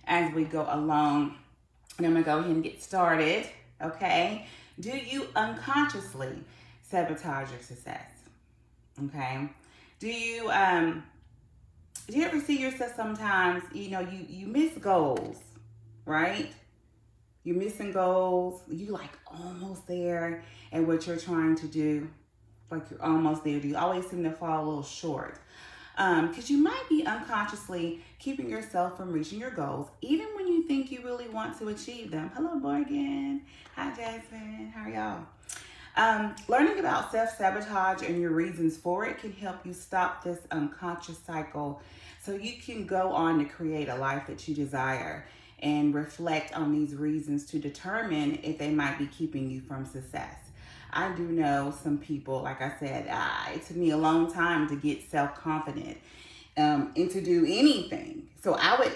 as we go along. And I'm going to go ahead and get started, okay? Do you unconsciously sabotage your success? Okay? Do you ever see yourself sometimes, you miss goals, right? You're missing goals. You like almost there at what you're trying to do. Like you're almost there. Do you always seem to fall a little short? Because you might be unconsciously keeping yourself from reaching your goals, even when you think you really want to achieve them. Hello, Morgan. Hi, Jasmine. How are y'all? Learning about self-sabotage and your reasons for it can help you stop this unconscious cycle so you can go on to create a life that you desire and reflect on these reasons to determine if they might be keeping you from success. I do know some people, like I said, it took me a long time to get self-confident and to do anything. So I would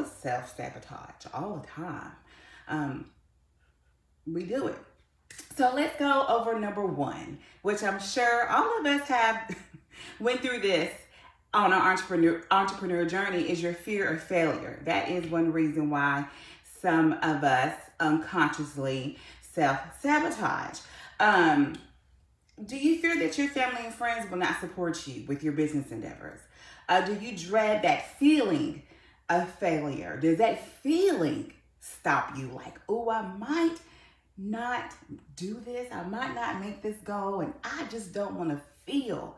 self-sabotage all the time. We do it. So let's go over number one, which I'm sure all of us have went through this on our entrepreneur journey, is your fear of failure. That is one reason why some of us unconsciously self-sabotage. Do you fear that your family and friends will not support you with your business endeavors? Do you dread that feeling of failure? Does that feeling stop you? Like, oh, I might not do this. I might not make this goal. And I just don't want to feel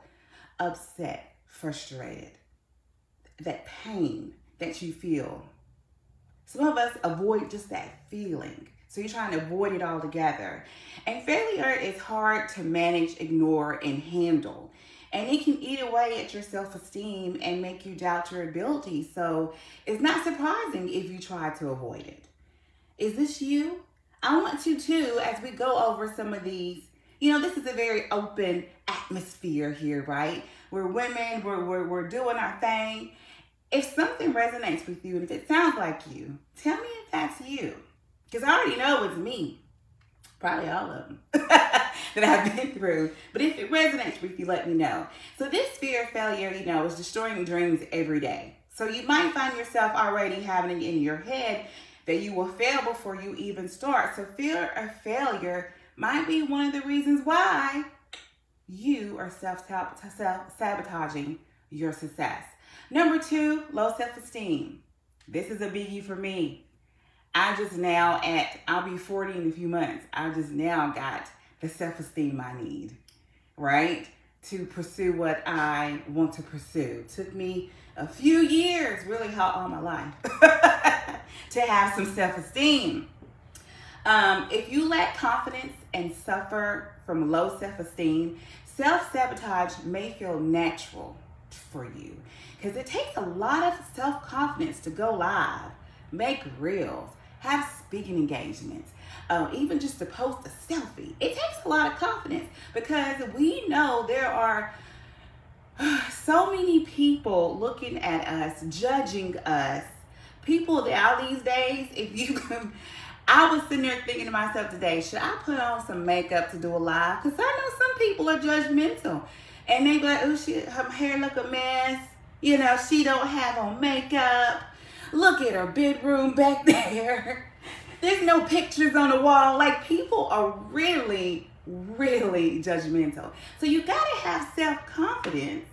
upset, frustrated. That pain that you feel. Some of us avoid just that feeling. So you're trying to avoid it altogether. And failure is hard to manage, ignore, and handle. And it can eat away at your self-esteem and make you doubt your ability. So it's not surprising if you try to avoid it. Is this you? I want you to, as we go over some of these, this is a very open atmosphere here, right? We're women, we're doing our thing. If something resonates with you, and if it sounds like you, tell me if that's you. Because I already know it's me. Probably all of them that I've been through. But if it resonates with you, let me know. So this fear of failure, is destroying dreams every day. So you might find yourself already having it in your head that you will fail before you even start. So fear of failure might be one of the reasons why you are self-sabotaging your success. Number two, low self-esteem. This is a biggie for me. I'll be 40 in a few months. I just now got the self-esteem I need, right? To pursue what I want to pursue. It took me a few years, really all my life, to have some self-esteem. If you lack confidence and suffer from low self-esteem, self-sabotage may feel natural for you because it takes a lot of self-confidence to go live, make reels, have speaking engagements, even just to post a selfie. It takes a lot of confidence because we know there are so many people looking at us, judging us. People now these days, I was sitting there thinking to myself today, should I put on some makeup to do a live? Because I know some people are judgmental. And they be like, oh, her hair look a mess. She don't have on makeup. Look at her bedroom back there. There's no pictures on the wall. Like, people are really, really judgmental. So you got to have self-confidence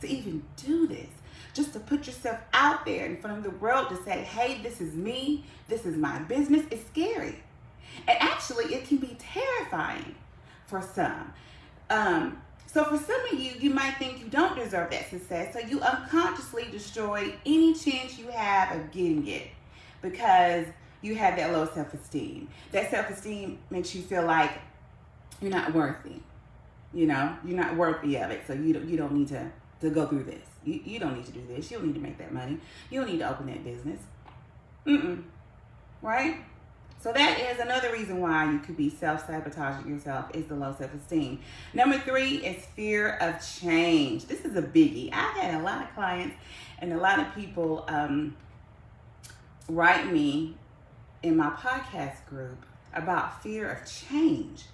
to even do this. Just to put yourself out there in front of the world to say, hey, this is me. This is my business. It's scary. And actually, it can be terrifying for some. So for some of you, you might think you don't deserve that success. So you unconsciously destroy any chance you have of getting it because you have that low self-esteem. That self-esteem makes you feel like you're not worthy. You're not worthy of it. So you don't need to go through this. You don't need to do this. You don't need to make that money. You don't need to open that business. Right? So that is another reason why you could be self-sabotaging yourself, is the low self-esteem. Number three is fear of change. This is a biggie. I've had a lot of clients and a lot of people write me in my podcast group about fear of change.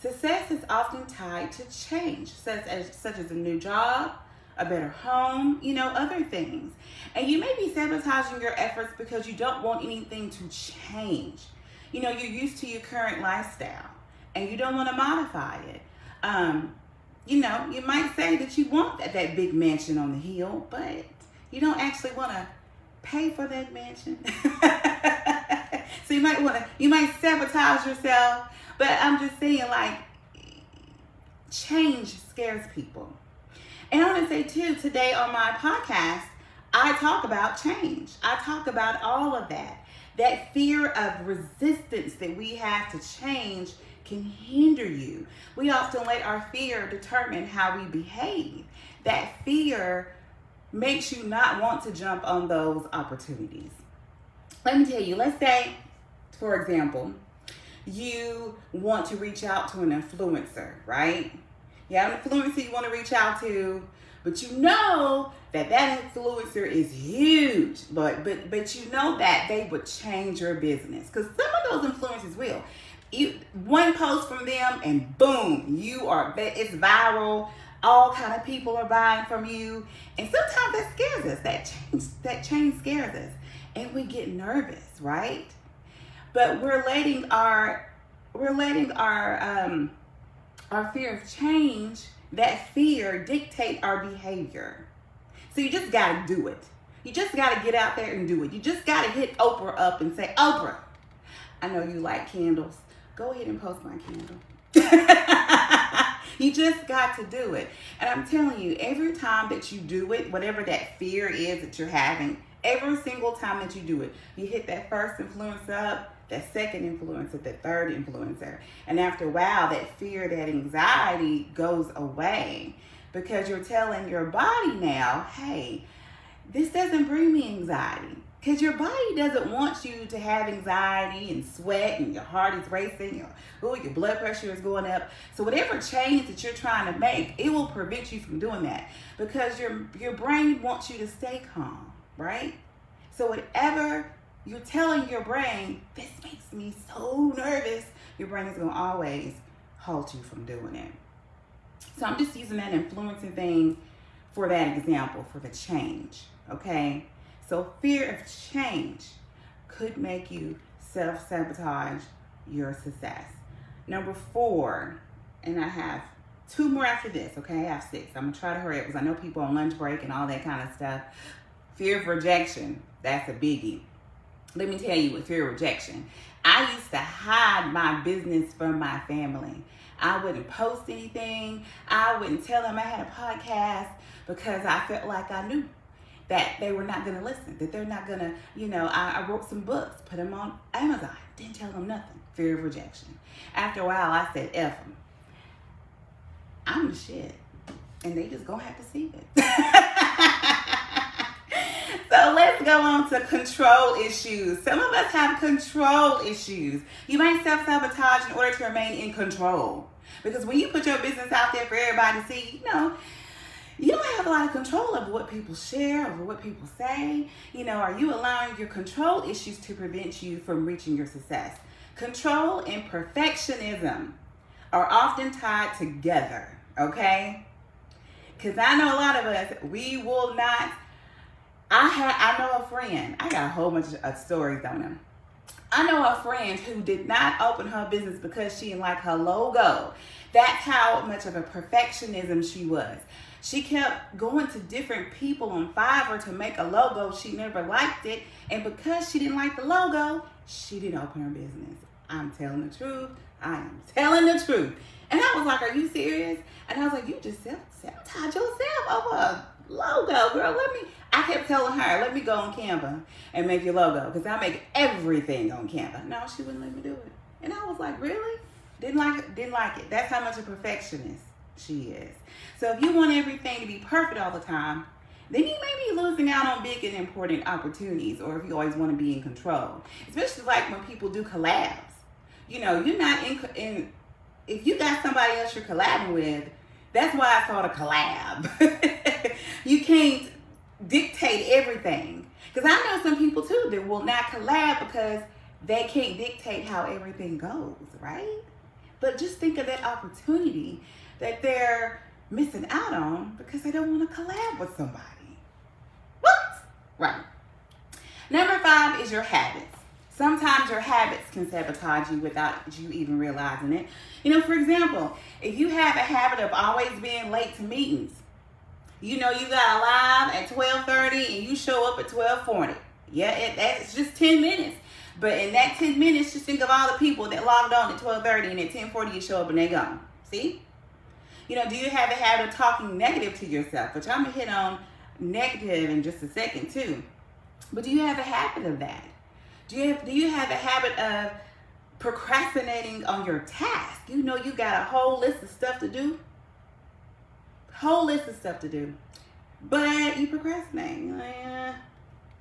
Success is often tied to change, such as a new job, a better home, other things. And you may be sabotaging your efforts because you don't want anything to change. You're used to your current lifestyle and you don't want to modify it. You might say that you want that big mansion on the hill, but you don't actually want to pay for that mansion. So you might sabotage yourself, but I'm just saying, like, change scares people. And I want to say too, today on my podcast, I talk about change. I talk about all of that fear of resistance that we have to change can hinder you. We often let our fear determine how we behave. That fear makes you not want to jump on those opportunities. Let me tell you, let's say, for example, you want to reach out to an influencer, right? You have an influencer you want to reach out to, but you know that influencer is huge, but you know that they would change your business, because some of those influencers will. One post from them and boom, it's viral. All kind of people are buying from you, and sometimes that scares us. That change scares us, and we get nervous, right? But we're letting our fear of change, that fear, dictate our behavior. So you just gotta do it. You just gotta get out there and do it. You just gotta hit Oprah up and say, Oprah, I know you like candles. Go ahead and post my candle. You just got to do it. And I'm telling you, every time that you do it, whatever that fear is that you're having, every single time that you do it, you hit that first influencer up, that second influencer, that third influencer. And after a while, that fear, that anxiety goes away, because you're telling your body now, hey, this doesn't bring me anxiety. Because your body doesn't want you to have anxiety and sweat and your heart is racing, your blood pressure is going up. So whatever change that you're trying to make, it will prevent you from doing that, because your brain wants you to stay calm, right? So whatever you're telling your brain, this makes me so nervous, your brain is going to always halt you from doing it. So I'm just using that influencing thing for that example, for the change, okay? So fear of change could make you self-sabotage your success. Number 4, and I have 2 more after this, okay? I have 6. I'm going to try to hurry up because I know people on lunch break and all that kind of stuff. Fear of rejection, that's a biggie. Let me tell you, with fear of rejection, I used to hide my business from my family. I wouldn't post anything. I wouldn't tell them I had a podcast, because I felt like I knew that they were not going to listen, that they're not going to, I wrote some books, put them on Amazon, didn't tell them nothing. Fear of rejection. After a while, I said, F them. I'm the shit, and they just going to have to see it. So let's go on to control issues. Some of us have control issues. You might self-sabotage in order to remain in control, because when you put your business out there for everybody to see, you don't have a lot of control over what people share, over what people say. Are you allowing your control issues to prevent you from reaching your success? Control and perfectionism are often tied together, okay? Because I know a lot of us, we will not. I know a friend. I got a whole bunch of stories on them. I know a friend who did not open her business because she didn't like her logo. That's how much of a perfectionism she was. She kept going to different people on Fiverr to make a logo. She never liked it. And because she didn't like the logo, she didn't open her business. I'm telling the truth. I am telling the truth. And I was like, are you serious? And I was like, you just sabotage yourself over a logo, girl. I kept telling her, let me go on Canva and make your logo, because I make everything on Canva. No, she wouldn't let me do it. And I was like, really? Didn't like it. That's how much a perfectionist she is. So if you want everything to be perfect all the time, then you may be losing out on big and important opportunities, or if you always want to be in control. Especially like when people do collabs. You're not in if you got somebody else you're collabing with, that's why it's called a collab. You can't dictate everything. Because I know some people too that will not collab because they can't dictate how everything goes, right? But just think of that opportunity that they're missing out on because they don't want to collab with somebody. What? Right. Number 5 is your habits. Sometimes your habits can sabotage you without you even realizing it. You know, for example, if you have a habit of always being late to meetings, you know you got a live at 12:30 and you show up at 12:40. Yeah, that's just 10 minutes. But in that 10 minutes, just think of all the people that logged on at 12:30 and at 10:40 you show up and they gone. See? You know, do you have a habit of talking negative to yourself? Which I'm going to hit on negative in just a second too. But do you have a habit of that? Do you have a habit of procrastinating on your task? You know you got a whole list of stuff to do. But you procrastinate. And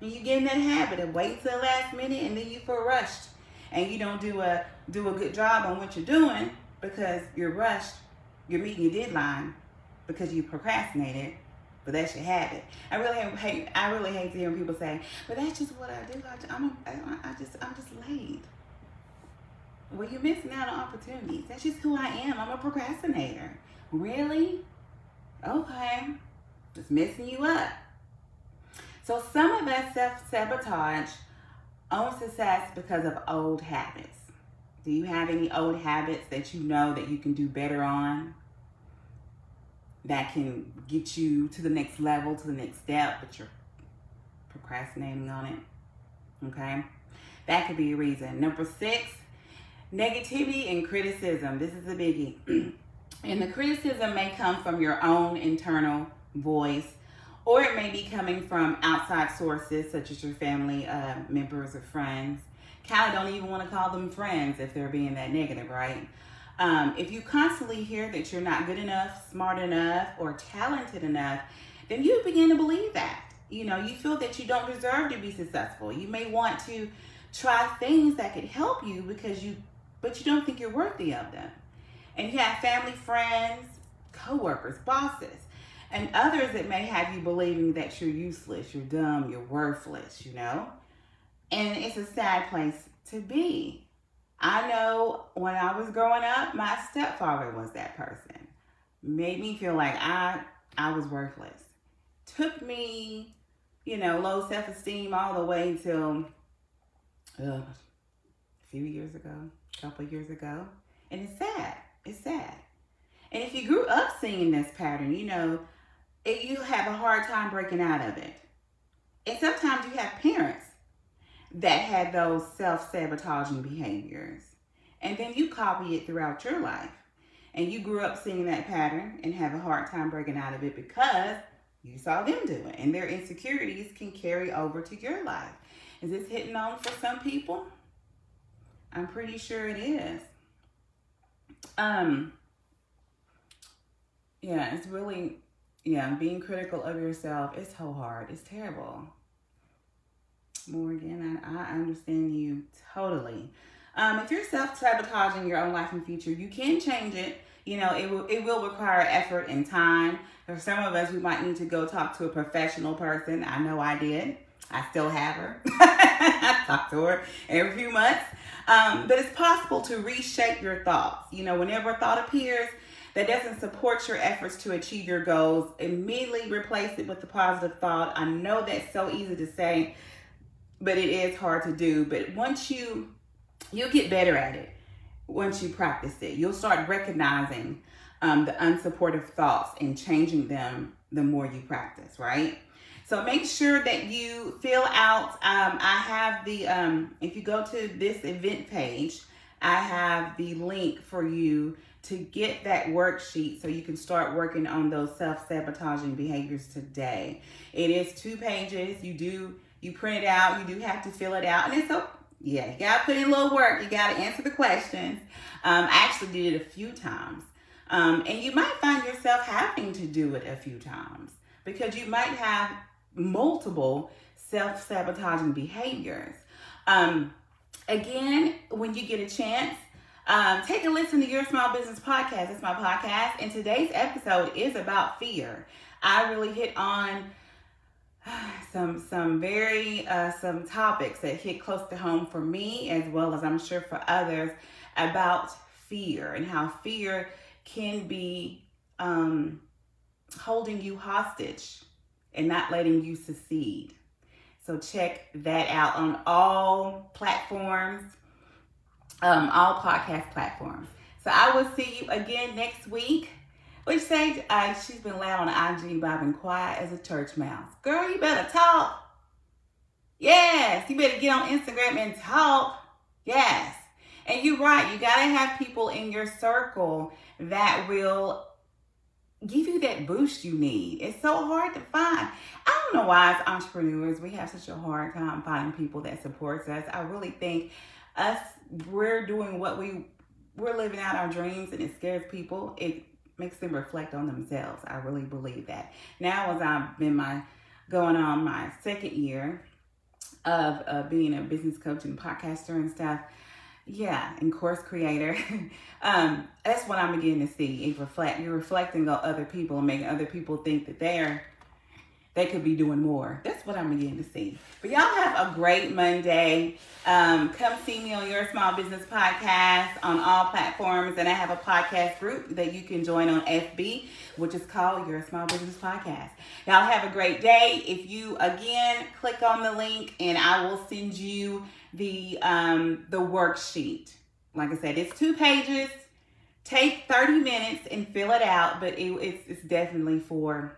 you get in that habit of waiting till the last minute and then you feel rushed. And you don't do a good job on what you're doing because you're rushed. You're meeting your deadline because you procrastinated. But that's your habit. I really hate to hear when people say, "But that's just what I do. I'm just late." Well, you're missing out on opportunities. That's just who I am. I'm a procrastinator. Really? Okay. Just messing you up. So some of us self-sabotage own success because of old habits. Do you have any old habits that you know that you can do better on? That can get you to the next level, to the next step, but you're procrastinating on it. Okay? That could be a reason. Number 6, negativity and criticism. This is a biggie. And the criticism may come from your own internal voice, or it may be coming from outside sources, such as your family members or friends. Kind of don't even want to call them friends if they're being that negative, right? If you constantly hear that you're not good enough, smart enough, or talented enough, then you begin to believe that. You know, you feel that you don't deserve to be successful. You may want to try things that could help you but you don't think you're worthy of them. And you have family, friends, coworkers, bosses, and others that may have you believing that you're useless, you're dumb, you're worthless, you know? And it's a sad place to be. I know when I was growing up, my stepfather was that person. Made me feel like I was worthless. Took me, you know, low self-esteem all the way until a few years ago, a couple of years ago. And it's sad. It's sad. And if you grew up seeing this pattern, you know, you have a hard time breaking out of it. And sometimes you have parents that had those self-sabotaging behaviors. And then you copy it throughout your life. And you grew up seeing that pattern and have a hard time breaking out of it because you saw them do it. And their insecurities can carry over to your life. Is this hitting on for some people? I'm pretty sure it is. Yeah, it's really, being critical of yourself is so hard. It's terrible. Morgan, I understand you totally. If you're self-sabotaging your own life and future, you can change it. You know, it will require effort and time. For some of us, we might need to go talk to a professional person. I know I did. I still have her. I talk to her every few months. But it's possible to reshape your thoughts. You know, whenever a thought appears that doesn't support your efforts to achieve your goals, immediately replace it with a positive thought. I know that's so easy to say, but it is hard to do. But once you'll get better at it. Once you practice it, you'll start recognizing the unsupportive thoughts and changing them the more you practice, right? So make sure that you fill out, I have the, if you go to this event page, I have the link for you to get that worksheet so you can start working on those self-sabotaging behaviors today. It is 2 pages. You print it out. You do have to fill it out. And it's so, you got to put in a little work. You got to answer the questions. I actually did it a few times. And you might find yourself having to do it a few times because you might have multiple self-sabotaging behaviors. Again, when you get a chance, take a listen to Your Small Business Podcast. It's my podcast. And today's episode is about fear. I really hit on some topics that hit close to home for me, as well as I'm sure for others, about fear and how fear can be holding you hostage and not letting you succeed. So check that out on all platforms, all podcast platforms. So I will see you again next week. What you say? She's been loud on IG, but I've been quiet as a church mouse. Girl, you better talk. Yes, you better get on Instagram and talk. Yes. And you're right. You got to have people in your circle that will give you that boost you need. It's so hard to find. I don't know why as entrepreneurs, we have such a hard time finding people that supports us. I really think we're doing what we're living out our dreams, and it scares people. It makes them reflect on themselves. I really believe that. Now, as I've been going on my second year of being a business coach and podcaster and stuff, and course creator, that's what I'm beginning to see. You're reflecting on other people and making other people think that they could be doing more. That's what I'm beginning to see. But y'all have a great Monday. Come see me on Your Small Business Podcast on all platforms. And I have a podcast group that you can join on FB, which is called Your Small Business Podcast. Y'all have a great day. If you, again, click on the link and I will send you the worksheet. Like I said, it's 2 pages. Take 30 minutes and fill it out, but it's definitely for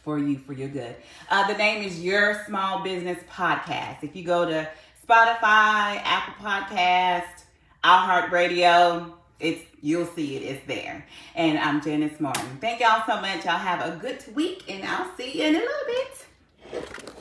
you, for your good. The name is Your Small Business Podcast. If you go to Spotify, Apple Podcast, iHeartRadio, you'll see it. It's there. And I'm Janice Martin. Thank y'all so much. Y'all have a good week, and I'll see you in a little bit.